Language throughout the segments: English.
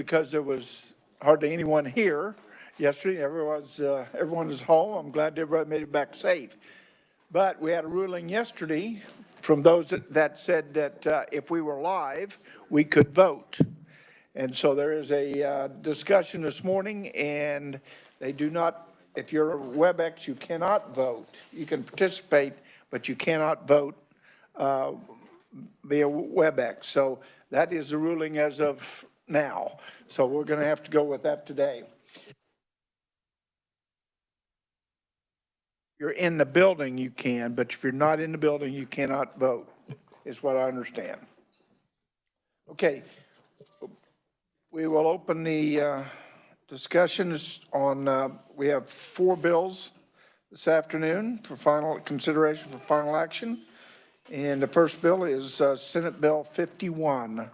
because there was hardly anyone here yesterday. Everyone is home. I'm glad everybody made it back safe. But we had a ruling yesterday from those that said that if we were live, we could vote. And so there is a discussion this morning, and they do not, if you're a WebEx, you cannot vote. You can participate, but you cannot vote via WebEx. So that is the ruling as of now. So we're going to have to go with that today. If you're in the building, you can, but if you're not in the building, you cannot vote, is what I understand. Okay. We will open the discussions on, we have 4 bills this afternoon for final consideration for final action. And the first bill is Senate Bill 51.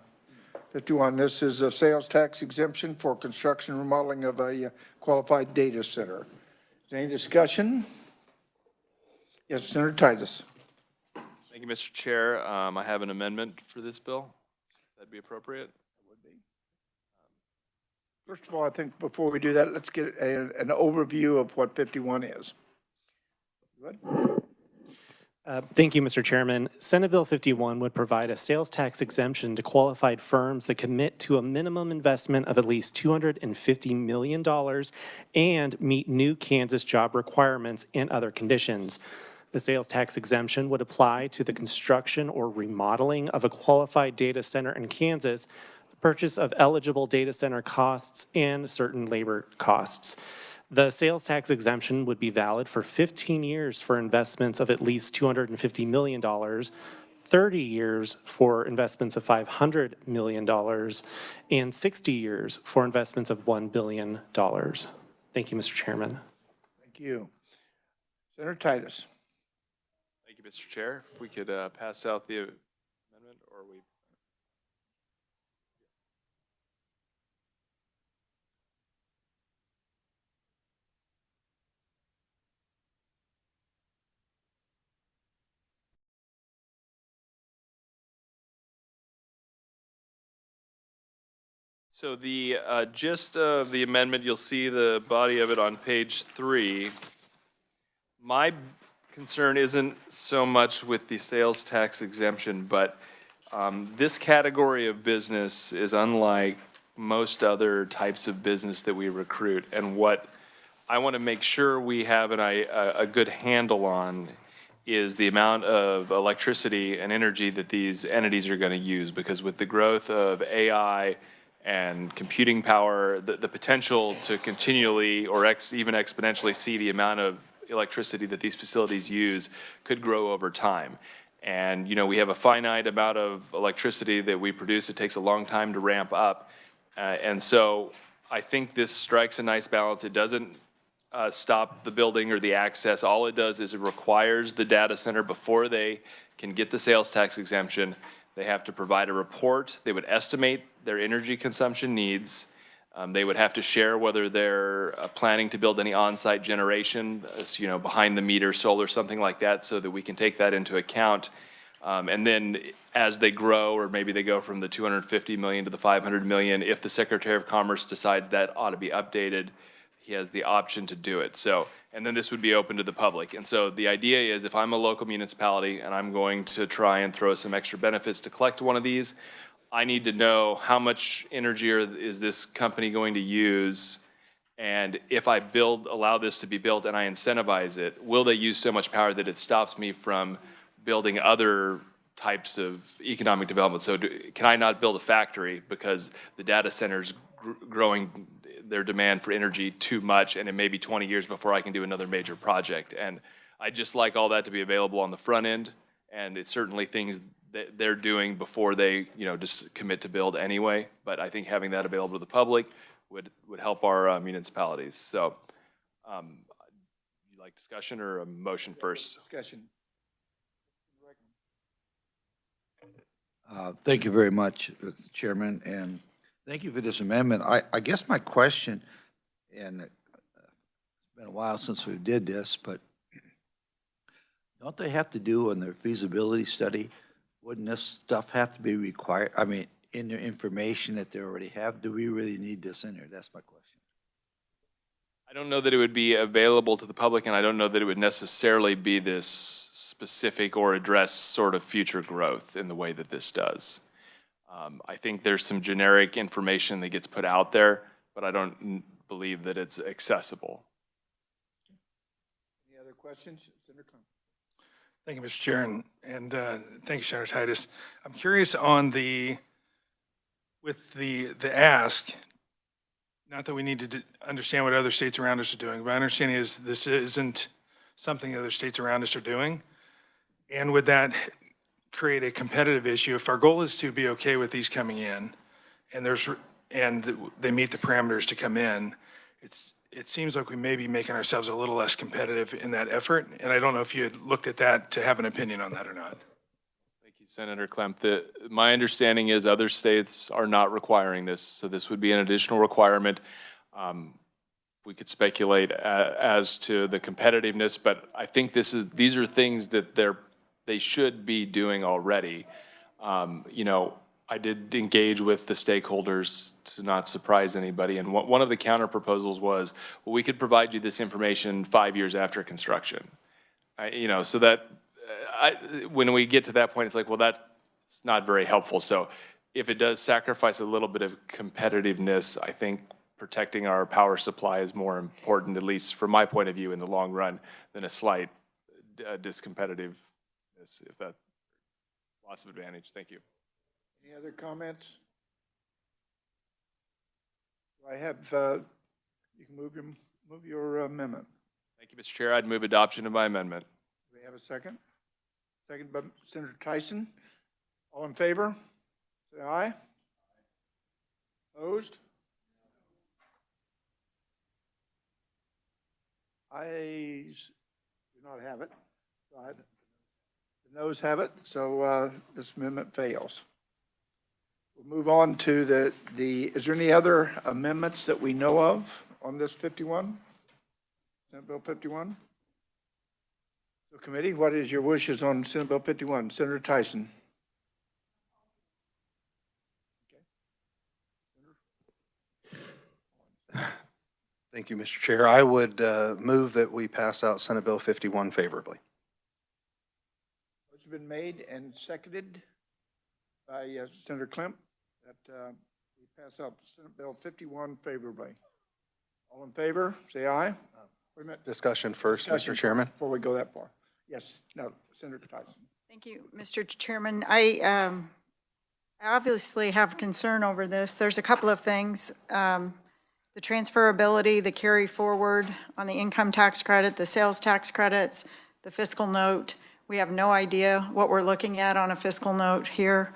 51, this is a sales tax exemption for construction and remodeling of a qualified data center. Is there any discussion? Yes, Senator Titus. Thank you, Mr. Chair. I have an amendment for this bill. That'd be appropriate. First of all, I think before we do that, let's get an overview of what 51 is. Good. Thank you, Mr. Chairman. Senate Bill 51 would provide a sales tax exemption to qualified firms that commit to a minimum investment of at least $250 million and meet new Kansas job requirements and other conditions. The sales tax exemption would apply to the construction or remodeling of a qualified data center in Kansas, the purchase of eligible data center costs, and certain labor costs. The sales tax exemption would be valid for 15 years for investments of at least $250 million, 30 years for investments of $500 million, and 60 years for investments of $1 billion. Thank you, Mr. Chairman. Thank you. Senator Titus. Thank you, Mr. Chair. If we could pass out the amendment, or we. So the gist of the amendment, you'll see the body of it on page 3. My concern isn't so much with the sales tax exemption, but this category of business is unlike most other types of business that we recruit. And what I want to make sure we have a good handle on is the amount of electricity and energy that these entities are going to use, because with the growth of AI and computing power, the potential to continually or even exponentially see the amount of electricity that these facilities use could grow over time. And, you know, we have a finite amount of electricity that we produce. It takes a long time to ramp up. And so I think this strikes a nice balance. It doesn't stop the building or the access. All it does is it requires the data center, before they can get the sales tax exemption, they have to provide a report. They would estimate their energy consumption needs. They would have to share whether they're planning to build any on-site generation, you know, behind the meter solar, something like that, so that we can take that into account. And then as they grow, or maybe they go from the 250 million to the 500 million, if the Secretary of Commerce decides that ought to be updated, he has the option to do it. So, and then this would be open to the public. And so the idea is, if I'm a local municipality and I'm going to try and throw some extra benefits to collect one of these, I need to know how much energy is this company going to use, and if I allow this to be built and I incentivize it, will they use so much power that it stops me from building other types of economic development? So can I not build a factory because the data center's growing their demand for energy too much, and it may be 20 years before I can do another major project? And I'd just like all that to be available on the front end, and it's certainly things that they're doing before they, you know, just commit to build anyway. But I think having that available to the public would help our municipalities. So, you like discussion or a motion first? Discussion. Thank you very much, Chairman, and thank you for this amendment. I guess my question, and it's been a while since we did this, but don't they have to do on their feasibility study? Wouldn't this stuff have to be required? I mean, in their information that they already have? Do we really need this in there? That's my question. I don't know that it would be available to the public, and I don't know that it would necessarily be this specific or address sort of future growth in the way that this does. I think there's some generic information that gets put out there, but I don't believe that it's accessible. Any other questions? Senator Clem. Thank you, Mr. Chair, and thank you, Senator Titus. I'm curious on with the ask, not that we need to understand what other states around us are doing, but my understanding is this isn't something other states around us are doing. And would that create a competitive issue? If our goal is to be okay with these coming in, and they meet the parameters to come in, it seems like we may be making ourselves a little less competitive in that effort. And I don't know if you had looked at that to have an opinion on that or not. Thank you, Senator Klemp. My understanding is other states are not requiring this, so this would be an additional requirement. We could speculate as to the competitiveness, but I think these are things that they should be doing already. You know, I did engage with the stakeholders to not surprise anybody, and one of the counter proposals was, well, we could provide you this information 5 years after construction. You know, so that when we get to that point, it's like, well, that's not very helpful. So if it does sacrifice a little bit of competitiveness, I think protecting our power supply is more important, at least from my point of view, in the long run, than a slight discompetitiveness, if that loss of advantage. Thank you. Any other comments? Do I have, you can move your amendment. Thank you, Mr. Chair. I'd move adoption of my amendment. Do we have a second? Second by Senator Tyson. All in favor? Say aye. Opposed? Ayes do not have it. The noes have it, so this amendment fails. We'll move on to is there any other amendments that we know of on this 51? Senate Bill 51? So committee, what is your wishes on Senate Bill 51? Senator Tyson. Thank you, Mr. Chair. I would move that we pass out Senate Bill 51 favorably. It's been made and seconded by Senator Klemp that we pass out Senate Bill 51 favorably. All in favor, say aye. Wait a minute. Discussion first, Mr. Chairman. Before we go that far. Yes, no, Senator Tyson. Thank you, Mr. Chairman. I obviously have concern over this. There's a couple of things. The transferability, the carry forward on the income tax credit, the sales tax credits, the fiscal note. We have no idea what we're looking at on a fiscal note here.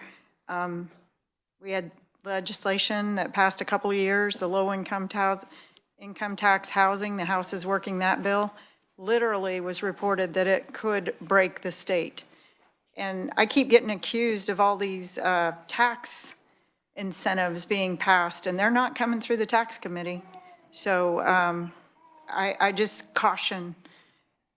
We had legislation that passed a couple of years, the low income tax housing, the House is working that bill. Literally was reported that it could break the state. And I keep getting accused of all these tax incentives being passed, and they're not coming through the tax committee. So I just caution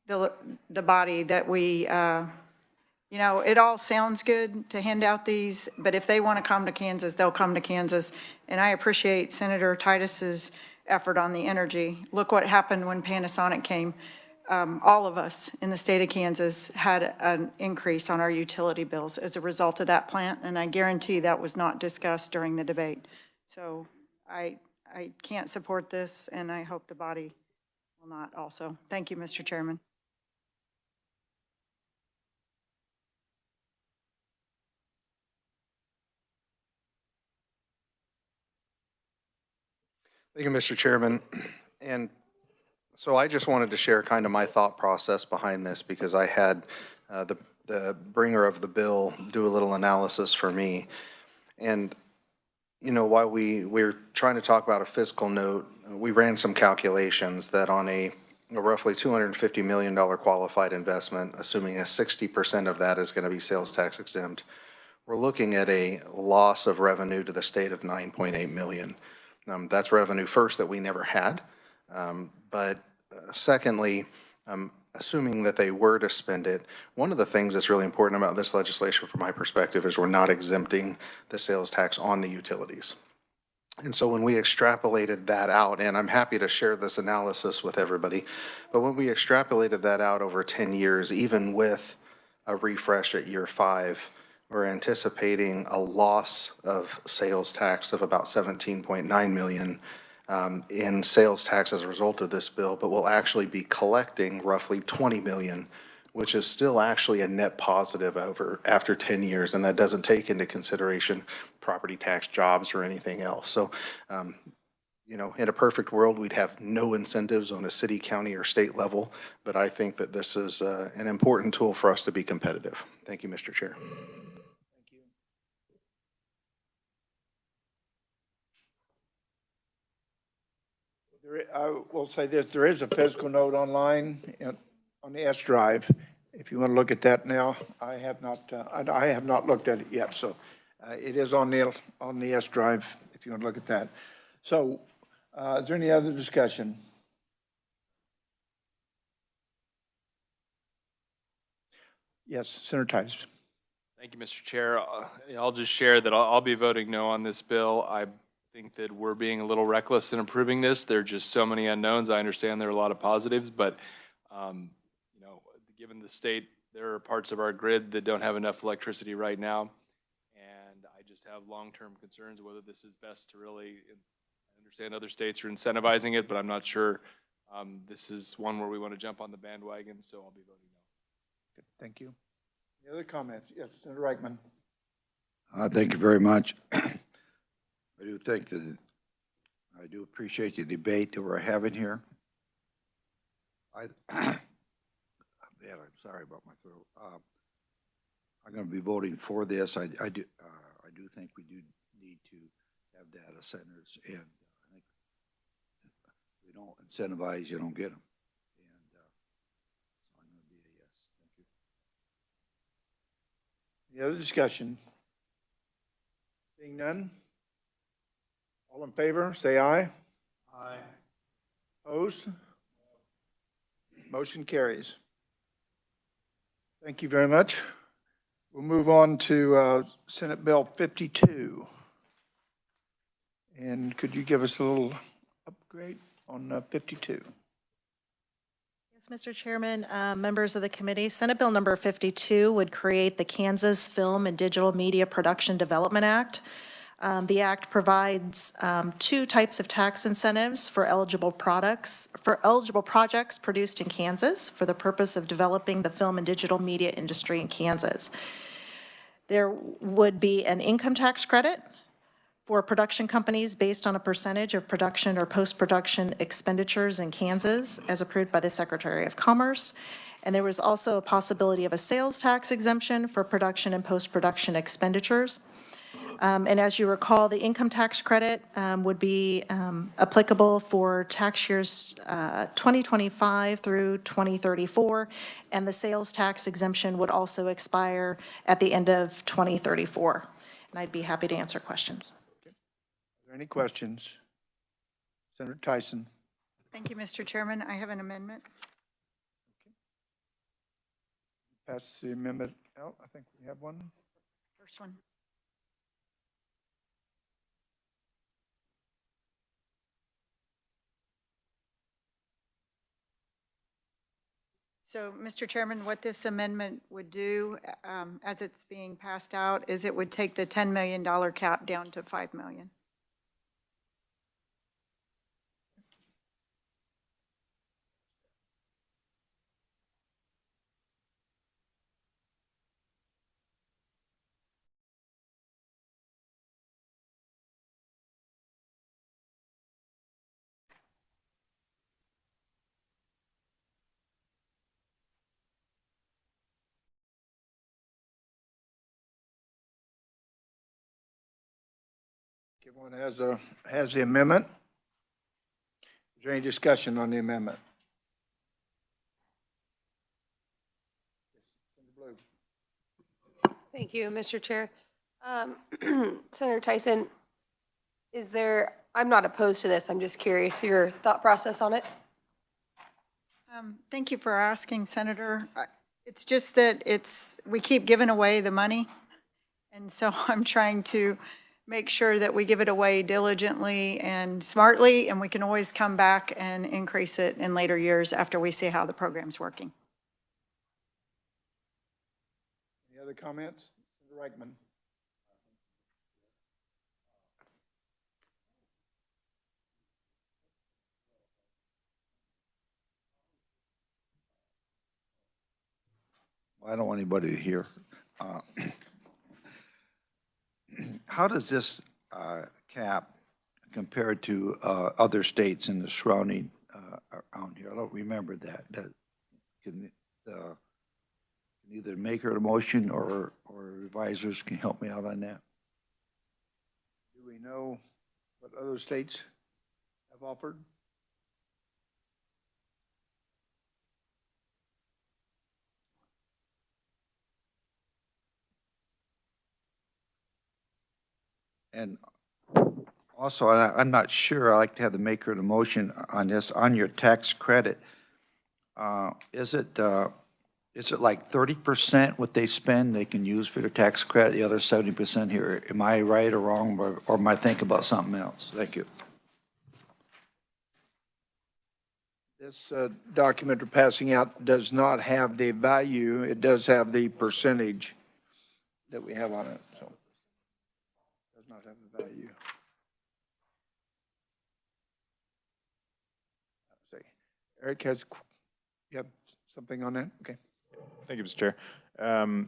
the body that we, you know, it all sounds good to hand out these, but if they want to come to Kansas, they'll come to Kansas. And I appreciate Senator Titus's effort on the energy. Look what happened when Panasonic came. All of us in the state of Kansas had an increase on our utility bills as a result of that plant, and I guarantee that was not discussed during the debate. So I can't support this, and I hope the body will not also. Thank you, Mr. Chairman. Thank you, Mr. Chairman. And so I just wanted to share kind of my thought process behind this because I had the bringer of the bill do a little analysis for me. And, you know, while we're trying to talk about a fiscal note, we ran some calculations that on a roughly $250 million qualified investment, assuming a 60% of that is going to be sales tax exempt, we're looking at a loss of revenue to the state of $9.8 million. That's revenue first that we never had. But secondly, assuming that they were to spend it, one of the things that's really important about this legislation from my perspective is we're not exempting the sales tax on the utilities. And so when we extrapolated that out, and I'm happy to share this analysis with everybody, but when we extrapolated that out over 10 years, even with a refresh at year 5, we're anticipating a loss of sales tax of about 17.9 million in sales tax as a result of this bill, but we'll actually be collecting roughly 20 million, which is still actually a net positive after 10 years, and that doesn't take into consideration property tax, jobs, or anything else. So, you know, in a perfect world, we'd have no incentives on a city, county, or state level, but I think that this is an important tool for us to be competitive. Thank you, Mr. Chair. I will say this, there is a physical note online on the S drive. If you want to look at that now, I have not looked at it yet, so it is on the S drive if you want to look at that. So is there any other discussion? Yes, Senator Titus. Thank you, Mr. Chair. I'll just share that I'll be voting no on this bill. I think that we're being a little reckless in approving this. There are just so many unknowns. I understand there are a lot of positives, but you know, given the state, there are parts of our grid that don't have enough electricity right now, and I just have long-term concerns whether this is best to really. I understand other states are incentivizing it, but I'm not sure this is one where we want to jump on the bandwagon, so I'll be voting no. Good, thank you. Any other comments? Yes, Senator Reichman. Thank you very much. I do think that I do appreciate the debate that we're having here. Man, I'm sorry about my throat. I'm going to be voting for this. I do think we do need to have data centers, and I think if we don't incentivize, you don't get them. And so I'm going to be a yes. Thank you. Any other discussion? Seeing none? All in favor, say aye. Aye. Opposed? Motion carries. Thank you very much. We'll move on to Senate Bill 52. And could you give us a little upgrade on 52? Yes, Mr. Chairman, members of the committee, Senate Bill number 52 would create the Kansas Film and Digital Media Production Development Act. The act provides two types of tax incentives for eligible projects produced in Kansas for the purpose of developing the film and digital media industry in Kansas. There would be an income tax credit for production companies based on a percentage of production or post-production expenditures in Kansas as approved by the Secretary of Commerce. And there was also a possibility of a sales tax exemption for production and post-production expenditures. And as you recall, the income tax credit would be applicable for tax years 2025 through 2034, and the sales tax exemption would also expire at the end of 2034. And I'd be happy to answer questions. Are there any questions? Senator Tyson. Thank you, Mr. Chairman. I have an amendment. Pass the amendment out. I think we have one. First one. So, Mr. Chairman, what this amendment would do, as it's being passed out, is it would take the $10 million cap down to $5 million. Everyone has the amendment. Is there any discussion on the amendment? Thank you, Mr. Chair. Senator Tyson, I'm not opposed to this, I'm just curious your thought process on it. Thank you for asking, Senator. It's just that we keep giving away the money. And so I'm trying to make sure that we give it away diligently and smartly, and we can always come back and increase it in later years after we see how the program's working. Any other comments? Senator Reichman. I don't want anybody to hear. How does this cap compare to other states in the surrounding around here? I don't remember that. Can either maker of the motion or revisers can help me out on that? Do we know what other states have offered? And also, I'm not sure, I like to have the maker of the motion on this, on your tax credit. Is it like 30% what they spend they can use for their tax credit, the other 70% here? Am I right or wrong, or am I thinking about something else? Thank you. This document we're passing out does not have the value. It does have the percentage that we have on it, so it does not have the value. Let's see. Eric you have something on that? Okay. Thank you, Mr. Chair.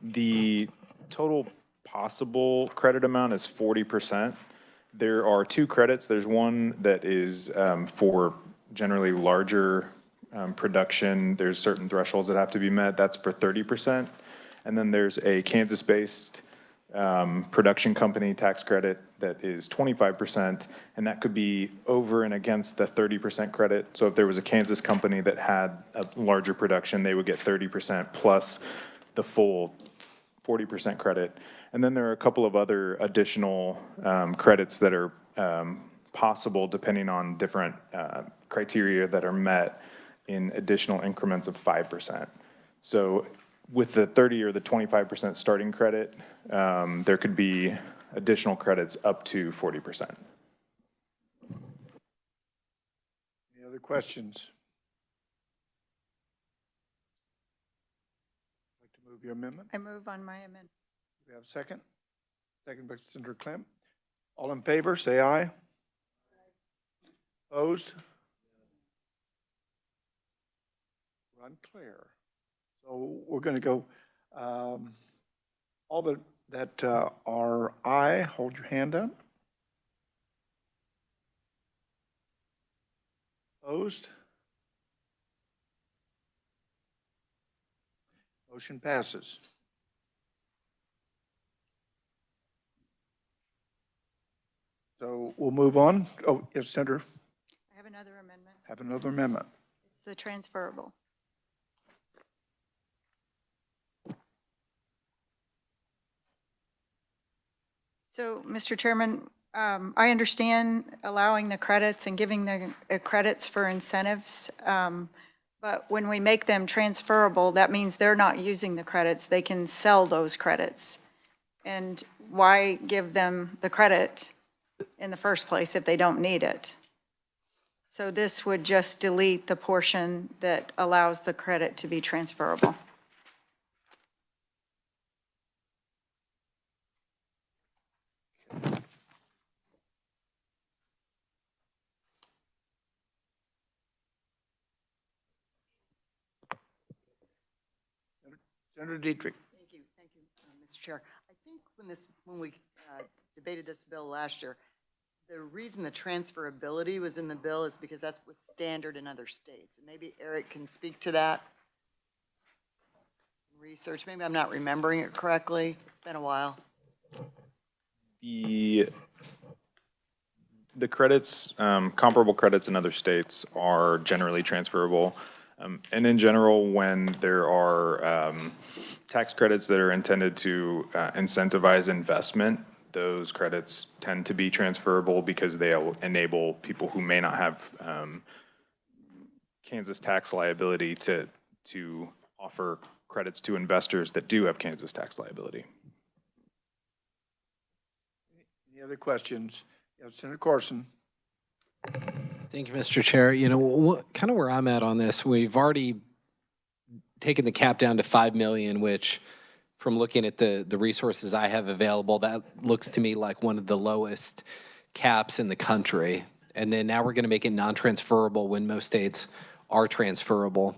The total possible credit amount is 40%. There are two credits. There's one that is for generally larger production. There's certain thresholds that have to be met. That's for 30%. And then there's a Kansas-based production company tax credit that is 25%, and that could be over and against the 30% credit. So if there was a Kansas company that had a larger production, they would get 30% plus the full 40% credit. And then there are a couple of other additional credits that are possible depending on different criteria that are met in additional increments of 5%. So with the 30 or the 25% starting credit, there could be additional credits up to 40%. Any other questions? Like to move your amendment? I move on my amendment. We have a second? Second by Senator Clem. All in favor, say aye. Opposed? We're unclear. So we're going to go, all that are aye, hold your hand up. Opposed? Motion passes. So we'll move on. Oh, yes, Senator. I have another amendment. Have another amendment. It's the transferable. So, Mr. Chairman, I understand allowing the credits and giving the credits for incentives, but when we make them transferable, that means they're not using the credits. They can sell those credits. And why give them the credit in the first place if they don't need it? So this would just delete the portion that allows the credit to be transferable. Senator Dietrich. Thank you, Mr. Chair. I think when we debated this bill last year, the reason the transferability was in the bill is because that's what's standard in other states. And maybe Eric can speak to that. Research, maybe I'm not remembering it correctly. It's been a while. The credits, comparable credits in other states are generally transferable. And in general, when there are tax credits that are intended to incentivize investment, those credits tend to be transferable because they'll enable people who may not have Kansas tax liability to offer credits to investors that do have Kansas tax liability. Any other questions? Yes, Senator Corson. Thank you, Mr. Chair. You know, kind of where I'm at on this, we've already taken the cap down to 5 million, which from looking at the resources I have available, that looks to me like one of the lowest caps in the country. And then now we're going to make it non-transferable when most states are transferable.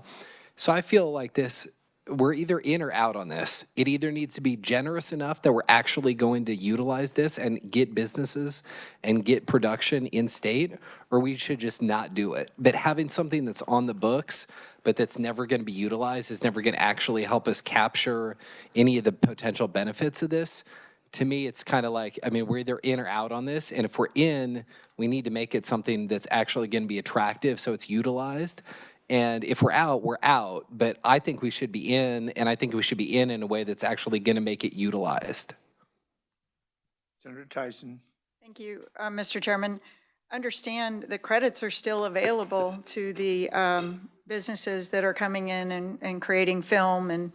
So I feel like this, we're either in or out on this. It either needs to be generous enough that we're actually going to utilize this and get businesses and get production in state, or we should just not do it. But having something that's on the books, but that's never going to be utilized, is never going to actually help us capture any of the potential benefits of this. To me, it's kind of like, I mean, we're either in or out on this. And if we're in, we need to make it something that's actually going to be attractive so it's utilized. And if we're out, we're out. But I think we should be in, and I think we should be in a way that's actually going to make it utilized. Senator Tyson. Thank you, Mr. Chairman. Understand the credits are still available to the businesses that are coming in and creating film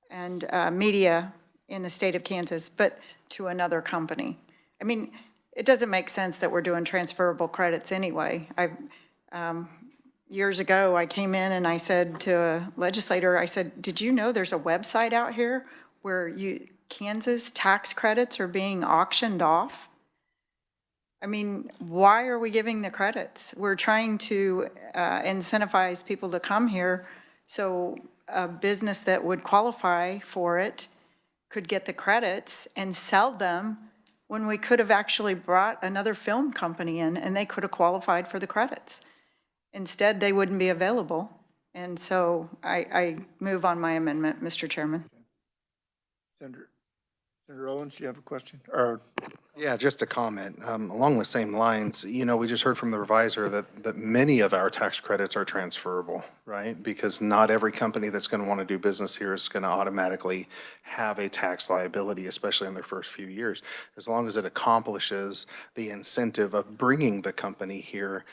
and media in the state of Kansas, but to another company. I mean, it doesn't make sense that we're doing transferable credits anyway. Years ago, I came in and I said to a legislator, I said, did you know there's a website out here where Kansas tax credits are being auctioned off? I mean, why are we giving the credits? We're trying to incentivize people to come here so a business that would qualify for it could get the credits and sell them when we could have actually brought another film company in and they could have qualified for the credits. Instead, they wouldn't be available. And so I move on my amendment, Mr. Chairman. Senator Owens, do you have a question? Or Yeah, just a comment. Along the same lines, you know, we just heard from the revisor that many of our tax credits are transferable, right? Because not every company that's going to want to do business here is going to automatically have a tax liability, especially in their first few years. As long as it accomplishes the incentive of bringing the company here,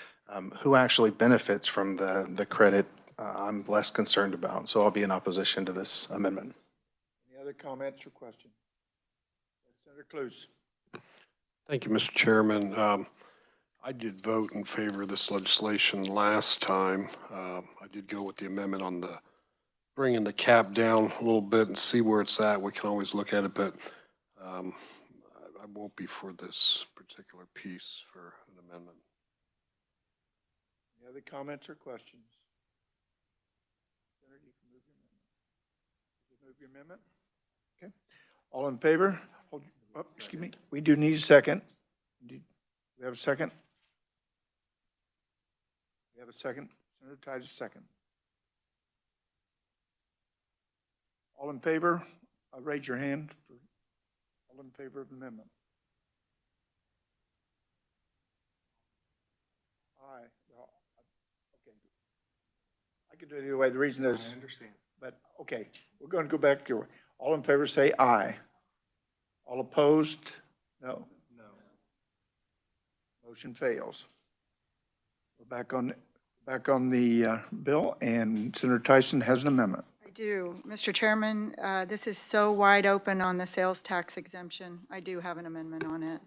who actually benefits from the credit, I'm less concerned about. So I'll be in opposition to this amendment. any other comments or questions? Senator Cluse. Thank you, Mr. Chairman. I did vote in favor of this legislation last time. I did go with the amendment on the bringing the cap down a little bit and see where it's at. We can always look at it, but I won't be for this particular piece for an amendment. Any other comments or questions? Senator, you can move your amendment. Okay. All in favor? Hold, oh, excuse me. We do need a second. Do we have a second? We have a second. Senator Titus, second. All in favor? Raise your hand. All in favor of the amendment? Aye. Well, okay. I could do it either way. The reason is, I understand. But okay, we're going to go back to all in favor. Say aye. All opposed? No. No. Motion fails. We're back on the bill, and Senator Tyson has an amendment. I do. Mr. Chairman, this is so wide open on the sales tax exemption. I do have an amendment on it.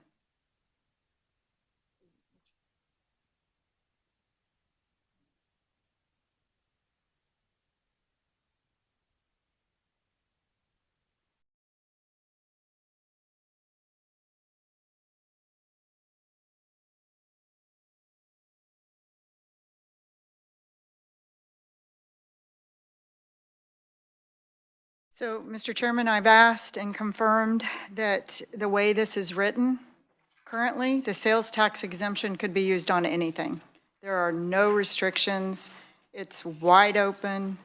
So, Mr. Chairman, I've asked and confirmed that the way this is written currently, the sales tax exemption could be used on anything. There are no restrictions. It's wide open.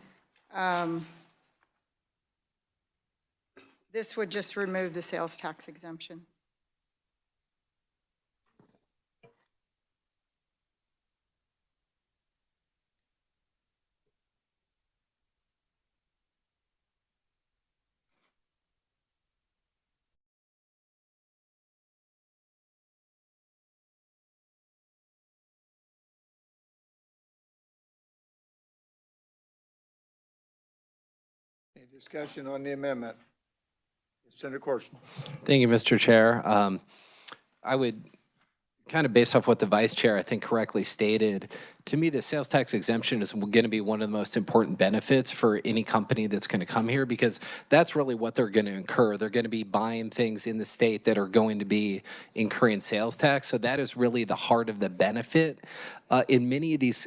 This would just remove the sales tax exemption. Discussion on the amendment. Senator Corson. Thank you, Mr. Chair. I would, kind of based off what the Vice Chair, I think, correctly stated, to me, the sales tax exemption is going to be one of the most important benefits for any company that's going to come here, because that's really what they're going to incur. They're going to be buying things in the state that are going to be incurring sales tax. So that is really the heart of the benefit. In many of these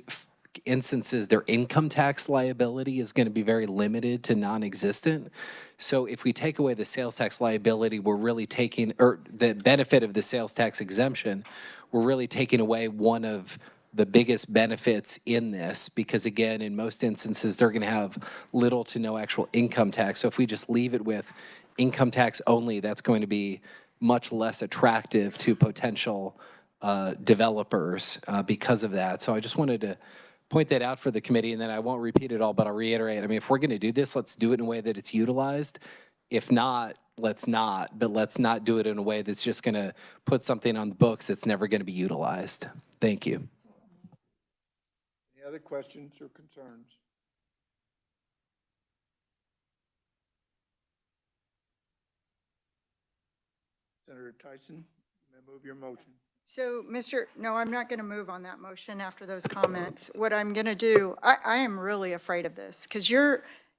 instances, their income tax liability is going to be very limited to non-existent. So if we take away the sales tax liability, we're really taking, or the benefit of the sales tax exemption, we're really taking away one of the biggest benefits in this, because again, in most instances, they're going to have little to no actual income tax. So if we just leave it with income tax only, that's going to be much less attractive to potential developers because of that. So I just wanted to point that out for the committee, and then I won't repeat it all, but I'll reiterate. I mean, if we're going to do this, let's do it in a way that it's utilized. If not, let's not. But let's not do it in a way that's just going to put something on the books that's never going to be utilized. Thank you. Any other questions or concerns? Senator Tyson, you may move your motion. So, no, I'm not going to move on that motion after those comments. What I'm going to do, I am really afraid of this, because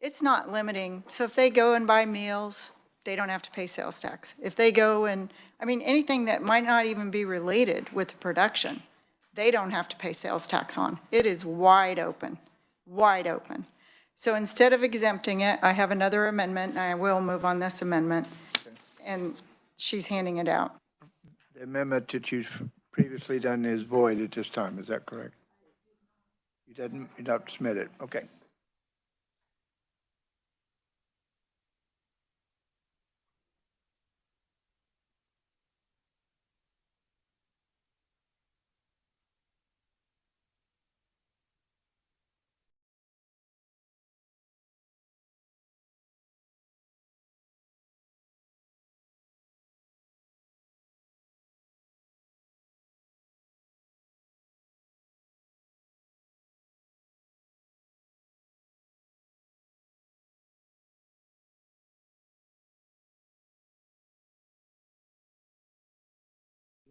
it's not limiting. So if they go and buy meals, they don't have to pay sales tax. If they go and, I mean, anything that might not even be related with the production, they don't have to pay sales tax on. It is wide open, wide open. So instead of exempting it, I have another amendment, and I will move on this amendment. Okay. And she's handing it out. The amendment that you've previously done is void at this time, is that correct? You don't submit it, okay.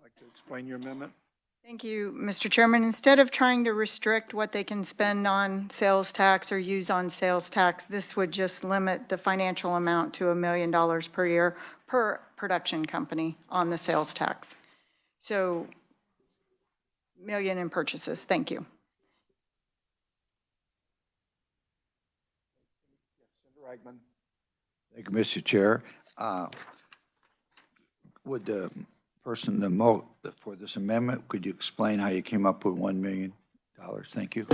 Like to explain your amendment? Thank you, Mr. Chairman. Instead of trying to restrict what they can spend on sales tax or use on sales tax, this would just limit the financial amount to $1 million per year per production company on the sales tax. So, million in purchases. Thank you. Senator Reichman. Thank you, Mr. Chair. Would the person for this amendment, could you explain how you came up with $1 million? Thank you.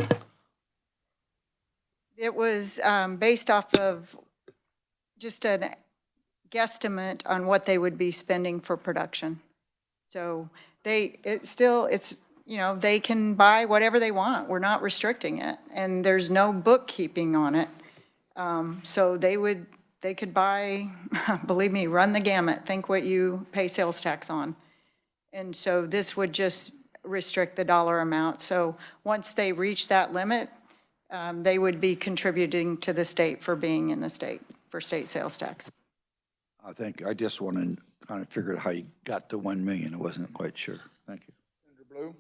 It was based off of just a guesstimate on what they would be spending for production. So it's you know, they can buy whatever they want. We're not restricting it, and there's no bookkeeping on it. So they could buy, believe me, run the gamut, think what you pay sales tax on. And so this would just restrict the dollar amount. So once they reach that limit, they would be contributing to the state for being in the state, for state sales tax. I just want to kind of figure out how you got to 1 million. I wasn't quite sure. Thank you. Senator Blue.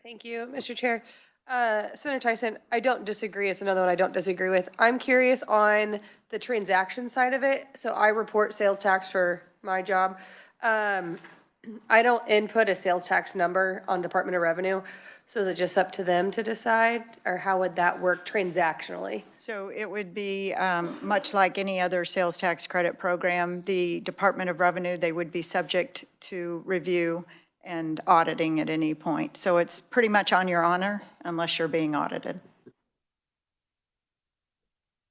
Thank you, Mr. Chair. Senator Tyson, I don't disagree. It's another one I don't disagree with. I'm curious on the transaction side of it. So I report sales tax for my job. I don't input a sales tax number on Department of Revenue. So is it just up to them to decide, or how would that work transactionally? So it would be much like any other sales tax credit program. The Department of Revenue, they would be subject to review and auditing at any point. So it's pretty much on your honor unless you're being audited.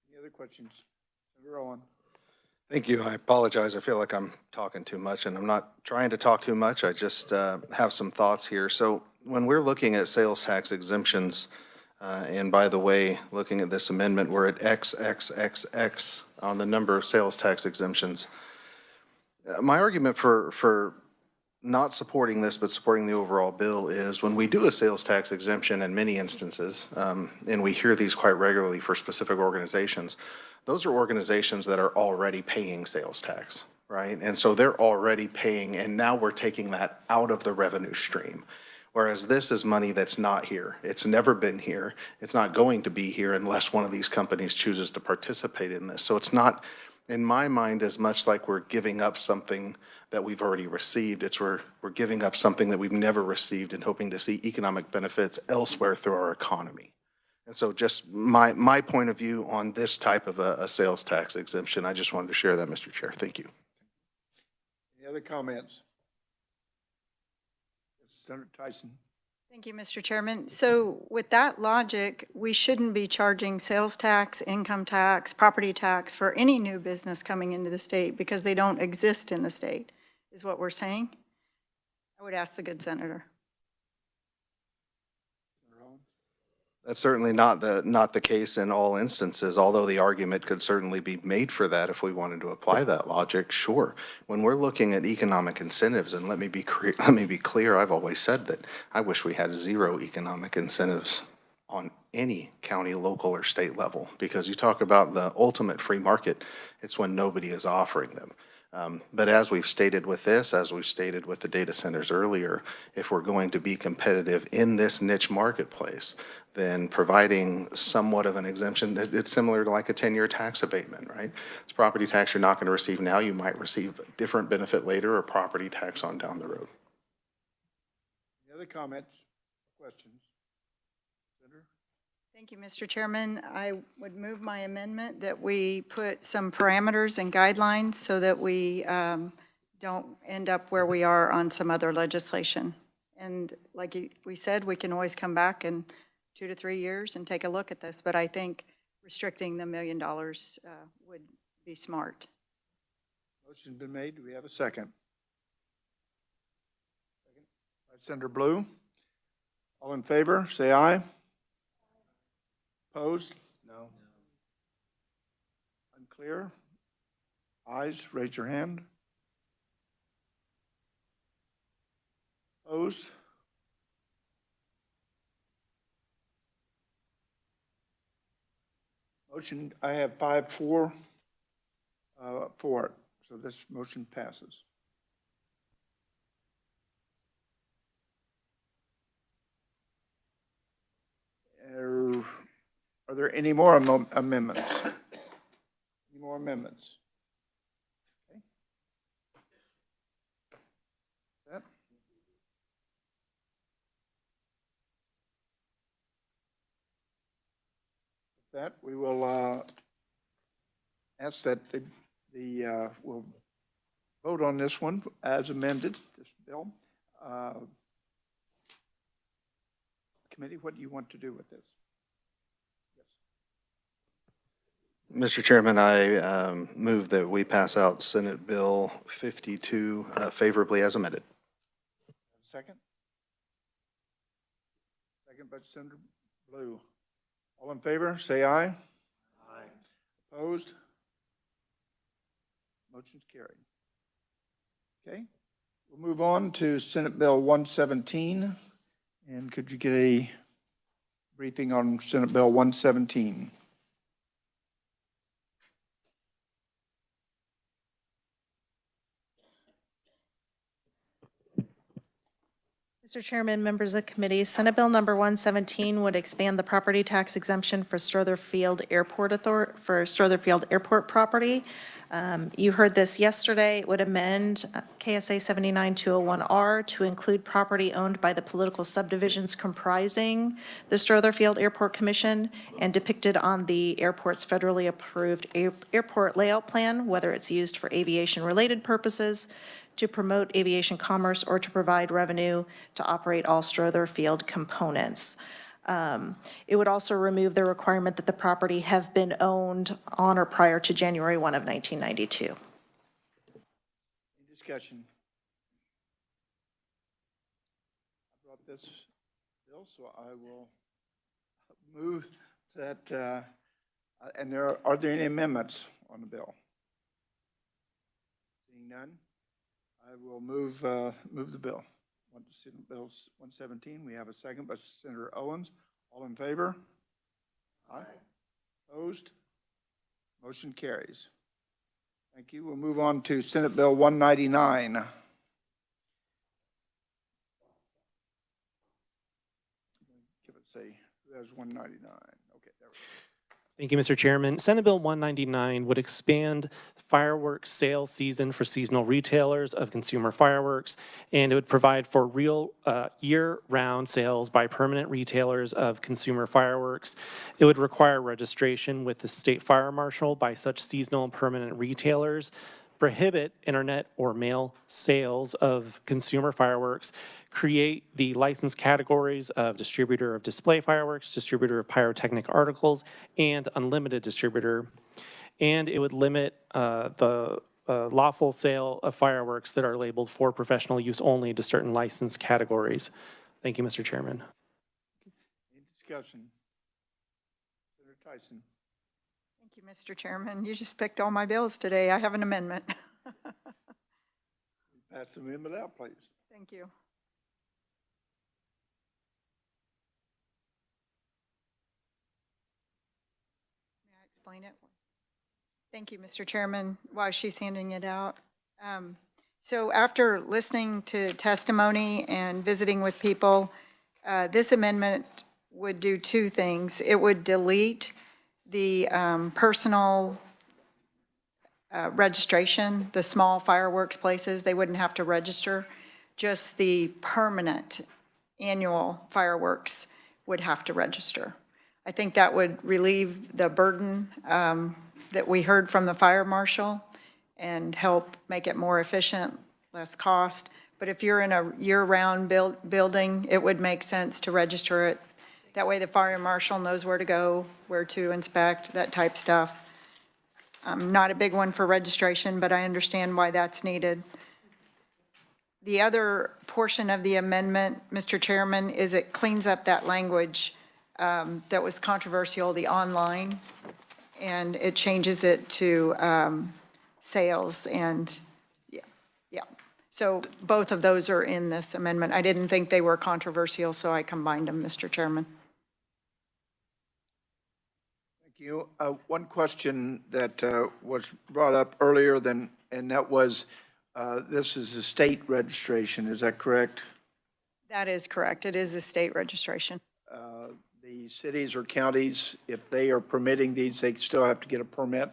Any other questions? Senator Owen. Thank you. I apologize. I feel like I'm talking too much, and I'm not trying to talk too much. I just have some thoughts here. So when we're looking at sales tax exemptions, and by the way, looking at this amendment, we're at XXXX on the number of sales tax exemptions. My argument for not supporting this but supporting the overall bill is when we do a sales tax exemption in many instances, and we hear these quite regularly for specific organizations, those are organizations that are already paying sales tax, right? And so they're already paying, and now we're taking that out of the revenue stream. Whereas this is money that's not here. It's never been here. It's not going to be here unless one of these companies chooses to participate in this. So it's not, in my mind, as much like we're giving up something that we've already received. It's we're giving up something that we've never received and hoping to see economic benefits elsewhere through our economy. And so just my point of view on this type of a sales tax exemption, I just wanted to share that, Mr. Chair. Thank you. Any other comments? Senator Tyson. Thank you, Mr. Chairman. So with that logic, we shouldn't be charging sales tax, income tax, property tax for any new business coming into the state because they don't exist in the state, is what we're saying? I would ask the good senator. That's certainly not the case in all instances, although the argument could certainly be made for that if we wanted to apply that logic, sure. When we're looking at economic incentives, and let me be clear, I've always said that I wish we had zero economic incentives on any county, local, or state level, because you talk about the ultimate free market, it's when nobody is offering them. But as we've stated with this, as we've stated with the data centers earlier, if we're going to be competitive in this niche marketplace, then providing somewhat of an exemption, it's similar to like a 10-year tax abatement, right? It's property tax you're not going to receive now, you might receive a different benefit later, or property tax on down the road. Any other comments, questions? Senator? Thank you, Mr. Chairman. I would move my amendment that we put some parameters and guidelines so that we don't end up where we are on some other legislation. And like we said, we can always come back in 2 to 3 years and take a look at this, but I think restricting the $1 million would be smart. Motion's been made. Do we have a second? Second. By Senator Blue. All in favor, say aye. Opposed? No. Unclear? Ayes, raise your hand. Opposed? Motion, I have 5-4 for it, so this motion passes. Are there any more amendments? Any more amendments? Okay. That. With that, we will ask that we'll vote on this one as amended, this bill. Committee, what do you want to do with this? Mr. Chairman, I move that we pass out Senate Bill 52 favorably as amended. Second? Second by Senator Blue. All in favor, say aye. Aye. Opposed? Motion's carried. Okay, we'll move on to Senate Bill 117. And could you get a briefing on Senate Bill 117? Mr. Chairman, members of the committee, Senate Bill number 117 would expand the property tax exemption for Strother Airport property. You heard this yesterday. It would amend KSA 79201R to include property owned by the political subdivisions comprising the Strother Field Airport Commission and depicted on the airport's federally approved airport layout plan, whether it's used for aviation-related purposes, to promote aviation commerce, or to provide revenue to operate all Strother Field components. It would also remove the requirement that the property have been owned on or prior to January 1 of 1992. Any discussion? I brought this bill, so I will move that, and are there any amendments on the bill? Seeing none, I will move the bill. Senate Bill 117. We have a second by Senator Owens. All in favor? Aye. Opposed? Motion carries. Thank you. We'll move on to Senate Bill 199. Give it, say, who has 199? Okay, there we go. Thank you, Mr. Chairman. Senate Bill 199 would expand fireworks sales season for seasonal retailers of consumer fireworks, and it would provide for real year-round sales by permanent retailers of consumer fireworks. It would require registration with the state fire marshal by such seasonal and permanent retailers, prohibit internet or mail sales of consumer fireworks, create the license categories of distributor of display fireworks, distributor of pyrotechnic articles, and unlimited distributor. And it would limit the lawful sale of fireworks that are labeled for professional use only to certain license categories. Thank you, Mr. Chairman. Any discussion? Senator Tyson. Thank you, Mr. Chairman. You just picked all my bills today. I have an amendment. Pass the amendment out, please. Thank you. May I explain it? Thank you, Mr. Chairman, while she's handing it out. So after listening to testimony and visiting with people, this amendment would do two things. It would delete the personal registration, the small fireworks places, they wouldn't have to register. Just the permanent annual fireworks would have to register. I think that would relieve the burden that we heard from the fire marshal and help make it more efficient, less cost. But if you're in a year-round building, it would make sense to register it. That way the fire marshal knows where to go, where to inspect, that type stuff. Not a big one for registration, but I understand why that's needed. The other portion of the amendment, Mr. Chairman, is it cleans up that language that was controversial, the online, and it changes it to sales and, yeah. So both of those are in this amendment. I didn't think they were controversial, so I combined them, Mr. Chairman. Thank you. One question that was brought up earlier and that was, this is a state registration, is that correct? That is correct. It is a state registration. The cities or counties, if they are permitting these, they still have to get a permit?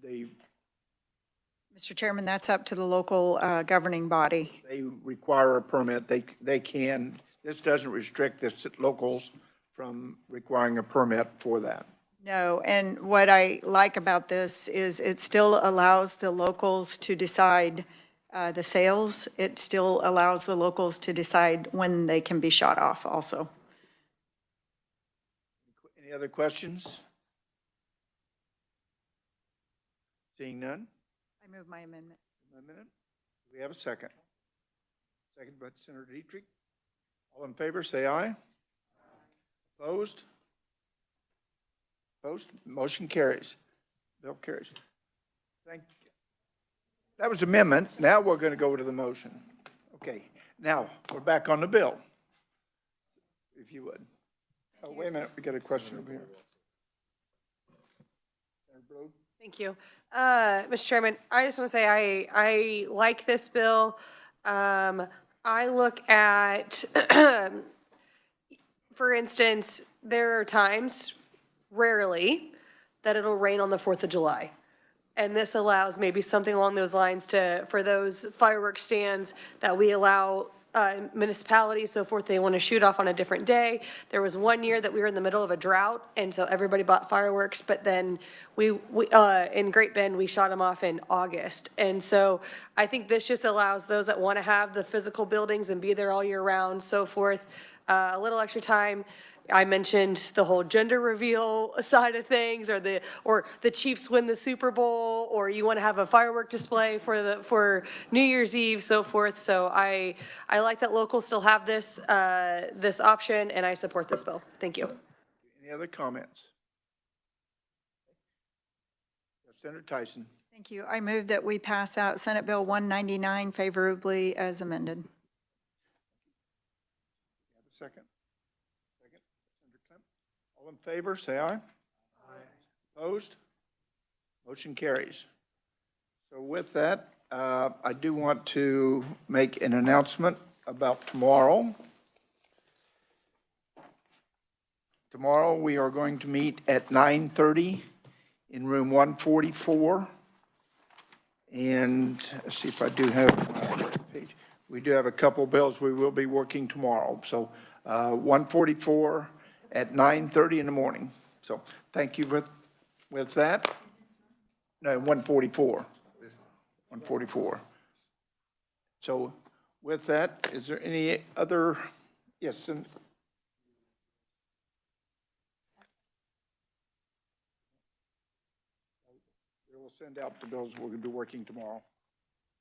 Mr. Chairman, that's up to the local governing body. They require a permit, they can. This doesn't restrict the locals from requiring a permit for that. No, and what I like about this is it still allows the locals to decide the sales. It still allows the locals to decide when they can be shot off also. Any other questions? Seeing none? I move my amendment. Do we have a second? Second by Senator Dietrich. All in favor, say aye. Opposed? Opposed? Motion carries. Bill carries. Thank you. That was amendment. Now we're going to go to the motion. Okay. Now we're back on the bill. If you would. Oh, wait a minute. We got a question over here. Senator Blow? Thank you. Mr. Chairman, I just want to say I like this bill. I look at, for instance, there are times, rarely, that it'll rain on the 4th of July. And this allows maybe something along those lines for those fireworks stands that we allow municipalities, so forth, they want to shoot off on a different day. There was one year that we were in the middle of a drought, and so everybody bought fireworks, but then we in Great Bend, we shot them off in August. And so I think this just allows those that want to have the physical buildings and be there all year round, so forth, a little extra time. I mentioned the whole gender reveal side of things, or the Chiefs win the Super Bowl, or you want to have a firework display for New Year's Eve, so forth. So I like that locals still have this this option, and I support this bill. Thank you. Any other comments? Senator Tyson. Thank you. I move that we pass out Senate Bill 199 favorably as amended. Have a second? Second. Senator Kemp. All in favor, say aye. Aye. Opposed? Motion carries. So with that, I do want to make an announcement about tomorrow. Tomorrow, we are going to meet at 9:30 in room 144. And let's see if I do have my page. We do have a couple bills we will be working tomorrow. So 144 at 9:30 in the morning. So thank you with that. No, 144. 144. So with that, is there any other, yes, and we'll send out the bills we're going to be working tomorrow.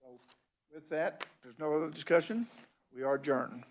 So with that, there's no other discussion. We are adjourned.